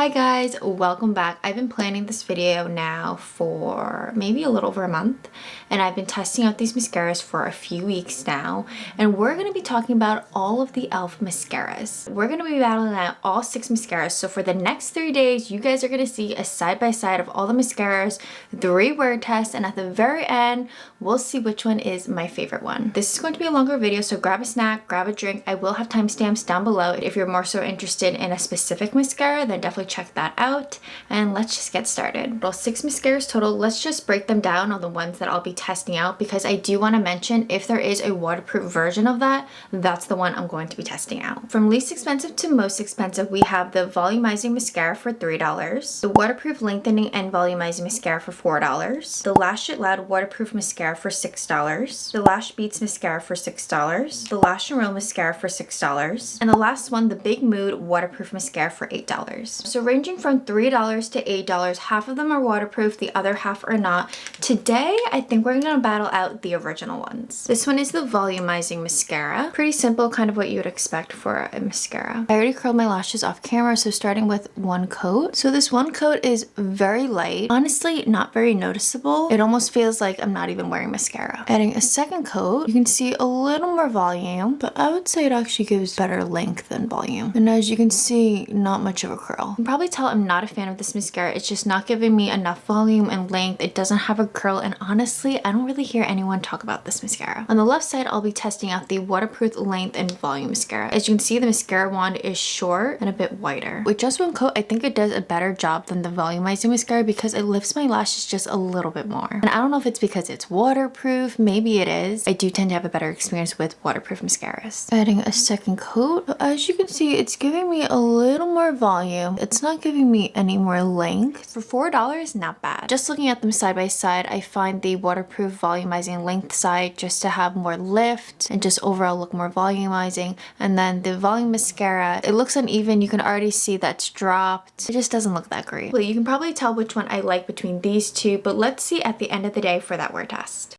Hi guys, welcome back. I've been planning this video now for maybe a little over a month, and I've been testing out these mascaras for a few weeks now, and we're going to be talking about all of the e.l.f. mascaras. We're going to be battling out all 6 mascaras, so for the next 3 days you guys are going to see a side-by-side of all the mascaras, 3 word tests, and at the very end we'll see which one is my favorite one. This is going to be a longer video, so grab a snack, grab a drink. I will have timestamps down below. If you're more so interested in a specific mascara, then definitely check that out, and let's just get started. Well, 6 mascaras total. Let's just break them down on the ones that I'll be testing out, because I do want to mention if there is a waterproof version of that, that's the one I'm going to be testing out. From least expensive to most expensive, we have the Volumizing mascara for $3, the waterproof lengthening and volumizing mascara for $4, the Lash It Loud waterproof mascara for $6, the Lash Beats mascara for $6, the Lash and Roll mascara for $6, and the last one, the Big Mood waterproof mascara for $8. So ranging from $3 to $8, half of them are waterproof, the other half are not. Today, I think we're gonna battle out the original ones. This one is the Volumizing mascara. Pretty simple, kind of what you would expect for a mascara. I already curled my lashes off camera, so starting with one coat. So this one coat is very light. Honestly, not very noticeable. It almost feels like I'm not even wearing mascara. Adding a second coat, you can see a little more volume, but I would say it actually gives better length than volume. And as you can see, not much of a curl. You can probably tell I'm not a fan of this mascara. It's just not giving me enough volume and length. It doesn't have a curl, and honestly, I don't really hear anyone talk about this mascara. On the left side, I'll be testing out the waterproof length and volume mascara. As you can see, the mascara wand is short and a bit wider. With just one coat, I think it does a better job than the volumizing mascara because it lifts my lashes just a little bit more. And I don't know if it's because it's waterproof. Maybe it is. I do tend to have a better experience with waterproof mascaras. Adding a second coat. As you can see, it's giving me a little more volume. It's not giving me any more length. For $4, not bad. Just looking at them side by side, I find the waterproof volumizing length side just to have more lift and just overall look more volumizing. And then the volume mascara, it looks uneven. You can already see that's dropped. It just doesn't look that great. Well, you can probably tell which one I like between these two, but let's see at the end of the day for that word test.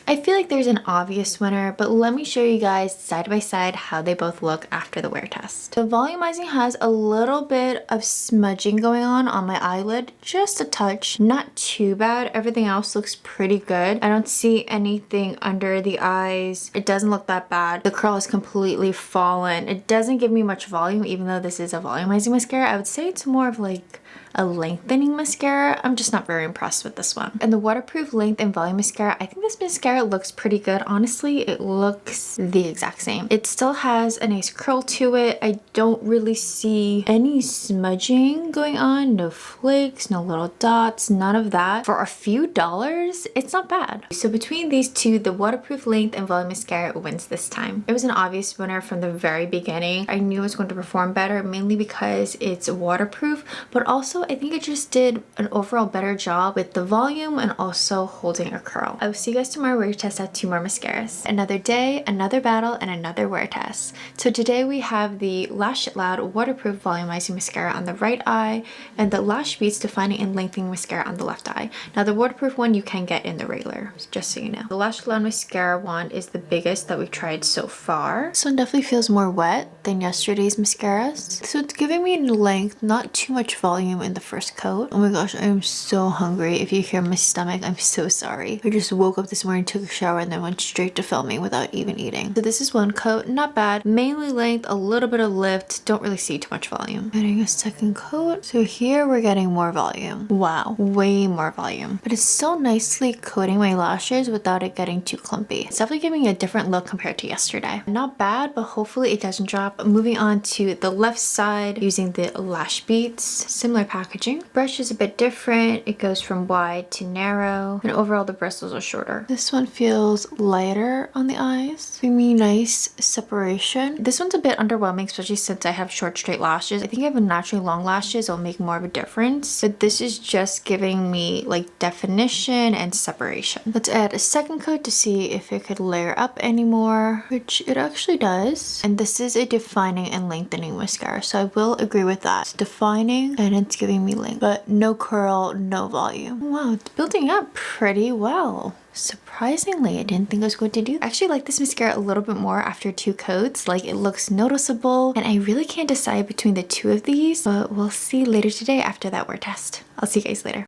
I feel like there's an obvious winner, but let me show you guys side by side how they both look after the wear test. The volumizing has a little bit of smudging going on my eyelid, just a touch, not too bad. Everything else looks pretty good. I don't see anything under the eyes. It doesn't look that bad. The curl is completely fallen. It doesn't give me much volume, even though this is a volumizing mascara. I would say it's more of like a lengthening mascara. I'm just not very impressed with this one. And the waterproof length and volume mascara, I think this mascara looks pretty good. Honestly, it looks the exact same. It still has a nice curl to it. I don't really see any smudging going on. No flakes, no little dots, none of that. For a few dollars, it's not bad. So between these two, the waterproof length and volume mascara wins this time. It was an obvious winner from the very beginning. I knew it was going to perform better, mainly because it's waterproof, but also I think it just did an overall better job with the volume and also holding a curl. I will see you guys tomorrow where we test out 2 more mascaras. Another day, another battle, and another wear test. So today we have the Lash It Loud waterproof volumizing mascara on the right eye and the Lash Beats defining and lengthening mascara on the left eye. Now the waterproof one you can get in the regular, just so you know. The Lash It Loud mascara wand is the biggest that we've tried so far. This one definitely feels more wet than yesterday's mascaras. So it's giving me length, not too much volume in the first coat. Oh my gosh, I am so hungry. If you hear my stomach, I'm so sorry. I just woke up this morning, took a shower, and then went straight to filming without even eating. So this is one coat, not bad. Mainly length, a little bit of lift. Don't really see too much volume. Adding a second coat. So here we're getting more volume. Wow, way more volume. But it's still nicely coating my lashes without it getting too clumpy. It's definitely giving me a different look compared to yesterday. Not bad, but hopefully it doesn't drop. Moving on to the left side, using the Lash Beats. Similar packaging. Brush is a bit different. It goes from wide to narrow, and overall the bristles are shorter. This one feels lighter on the eyes, giving me nice separation. This one's a bit underwhelming, especially since I have short straight lashes. I think I have naturally long lashes, it'll make more of a difference, but this is just giving me like definition and separation. Let's add a second coat to see if it could layer up anymore, which it actually does. And this is a defining and lengthening mascara, so I will agree with that. It's defining and it's giving me length, but no curl, no volume. Wow, it's building up pretty well. Surprisingly, I didn't think I was going to do that. I actually like this mascara a little bit more after 2 coats. Like, it looks noticeable, and I really can't decide between the 2 of these, but we'll see later today after that wear test. I'll see you guys later.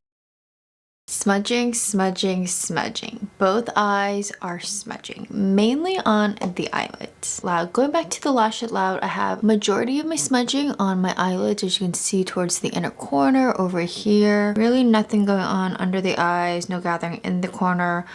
Smudging, smudging, smudging. Both eyes are smudging, mainly on the eyelids. Loud. Going back to the Lash It Loud, I have majority of my smudging on my eyelids, as you can see towards the inner corner over here. Really nothing going on under the eyes, no gathering in the corner,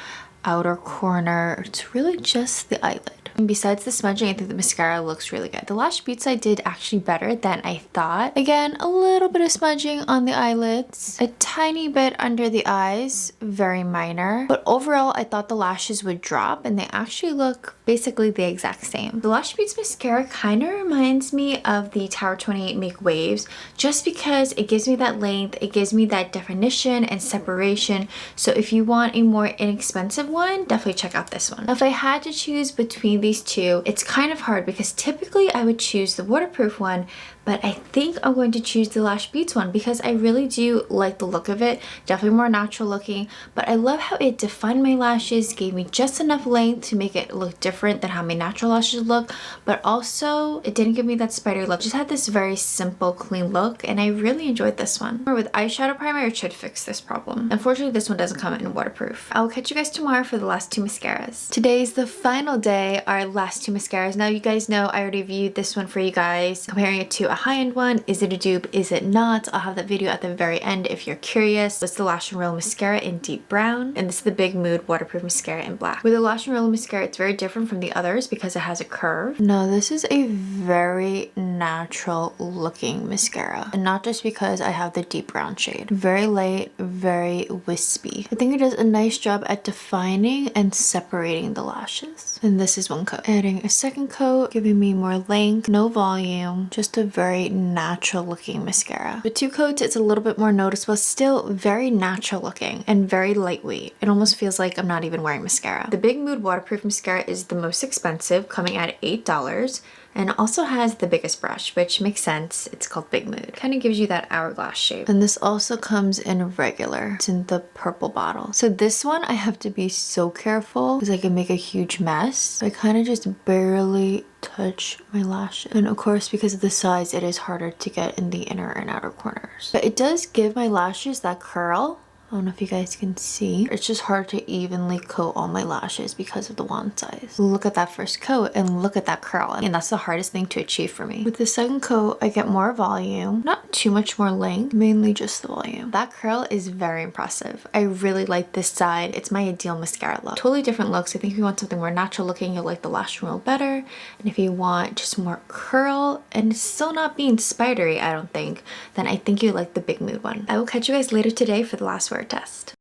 outer corner. It's really just the eyelid. And besides the smudging, I think the mascara looks really good. The Lash Beats I did actually better than I thought. Again, a little bit of smudging on the eyelids, a tiny bit under the eyes, very minor. But overall, I thought the lashes would drop, and they actually look basically the exact same. The Lash Beats mascara kind of reminds me of the Tower 28 Make Waves, just because it gives me that length, it gives me that definition and separation. So if you want a more inexpensive one, definitely check out this one. Now, if I had to choose between these two, it's kind of hard because typically I would choose the waterproof one, but I think I'm going to choose the Lash Beats one because I really do like the look of it. Definitely more natural looking, but I love how it defined my lashes, gave me just enough length to make it look different than how my natural lashes look, but also it didn't give me that spider look. Just had this very simple, clean look, and I really enjoyed this one. With eyeshadow primer, it should fix this problem. Unfortunately, this one doesn't come in waterproof. I will catch you guys tomorrow for the last 2 mascaras. Today's the final day, our last 2 mascaras. Now, you guys know I already reviewed this one for you guys, comparing it to a high-end one. Is it a dupe? Is it not? I'll have that video at the very end if you're curious. It's the Lash and Roll mascara in deep brown, and this is the Big Mood waterproof mascara in black. With the Lash and Roll mascara, it's very different from the others because it has a curve. No, this is a very natural looking mascara, and not just because I have the deep brown shade. Very light, very wispy. I think it does a nice job at defining and separating the lashes. And this is 1 coat. Adding a 2nd coat, giving me more length, no volume, just a very natural looking mascara. With 2 coats, it's a little bit more noticeable, still very natural looking and very lightweight. It almost feels like I'm not even wearing mascara. The Big Mood waterproof mascara is the most expensive, coming at $8. And it also has the biggest brush, which makes sense. It's called Big Mood. Kind of gives you that hourglass shape. And this also comes in regular. It's in the purple bottle. So this one I have to be so careful because I can make a huge mess. I kind of just barely touch my lashes. And of course, because of the size, it is harder to get in the inner and outer corners. But it does give my lashes that curl. I don't know if you guys can see. It's just hard to evenly coat all my lashes because of the wand size. Look at that first coat and look at that curl. And that's the hardest thing to achieve for me. With the 2nd coat, I get more volume. Not too much more length, mainly just the volume. That curl is very impressive. I really like this side. It's my ideal mascara look. Totally different looks. I think if you want something more natural looking, you'll like the Lash and Roll better. And if you want just more curl and still not being spidery, I don't think, then I think you like the Big Mood one. I will catch you guys later today for the last wear test.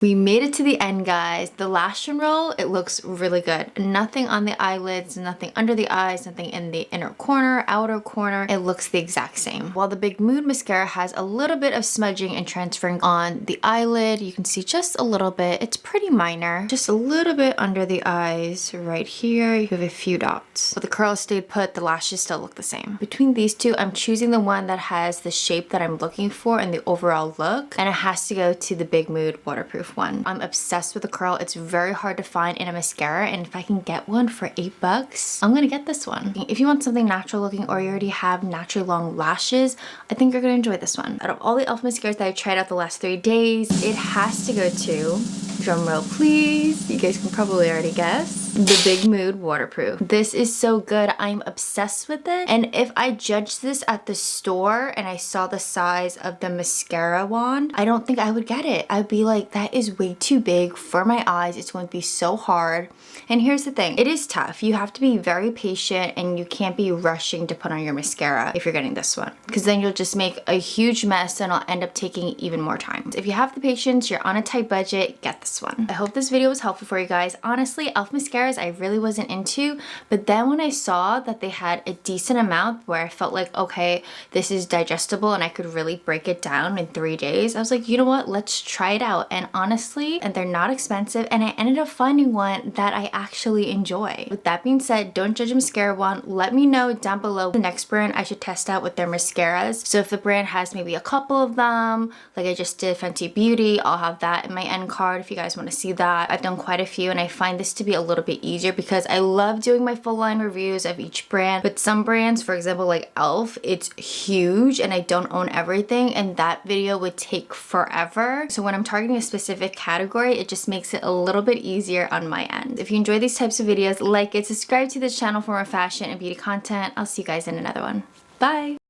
We made it to the end, guys. The Lash and Roll, it looks really good. Nothing on the eyelids, nothing under the eyes, nothing in the inner corner, outer corner. It looks the exact same. While the Big Mood mascara has a little bit of smudging and transferring on the eyelid, you can see just a little bit. It's pretty minor. Just a little bit under the eyes right here. You have a few dots. But the curls stayed put, the lashes still look the same. Between these two, I'm choosing the one that has the shape that I'm looking for and the overall look, and it has to go to the Big Mood waterproof one. I'm obsessed with the curl. It's very hard to find in a mascara, and if I can get one for $8, I'm gonna get this one. If you want something natural looking or you already have naturally long lashes, I think you're gonna enjoy this one. Out of all the e.l.f. mascaras that I've tried out the last 3 days, it has to go to, drum roll please, you guys can probably already guess, the Big Mood waterproof. This is so good. I'm obsessed with it. And if I judged this at the store and I saw the size of the mascara wand, I don't think I would get it. I'd be like, that is way too big for my eyes. It's going to be so hard. And here's the thing, it is tough. You have to be very patient and you can't be rushing to put on your mascara if you're getting this one, because then you'll just make a huge mess and it'll end up taking even more time. If you have the patience, you're on a tight budget, get this one. I hope this video was helpful for you guys. Honestly, e.l.f. mascara mascaras I really wasn't into, but then when I saw that they had a decent amount where I felt like, okay, this is digestible and I could really break it down in 3 days, I was like, you know what, let's try it out. And honestly, and they're not expensive, and I ended up finding one that I actually enjoy. With that being said, don't judge a mascara one. Let me know down below the next brand I should test out with their mascaras. So if the brand has maybe a couple of them, like I just did Fenty Beauty, I'll have that in my end card if you guys want to see that. I've done quite a few, and I find this to be a little bit easier because I love doing my full line reviews of each brand, but some brands, for example like e.l.f, it's huge and I don't own everything, and that video would take forever. So when I'm targeting a specific category, it just makes it a little bit easier on my end. If you enjoy these types of videos, like it, subscribe to this channel for more fashion and beauty content. I'll see you guys in another one. Bye!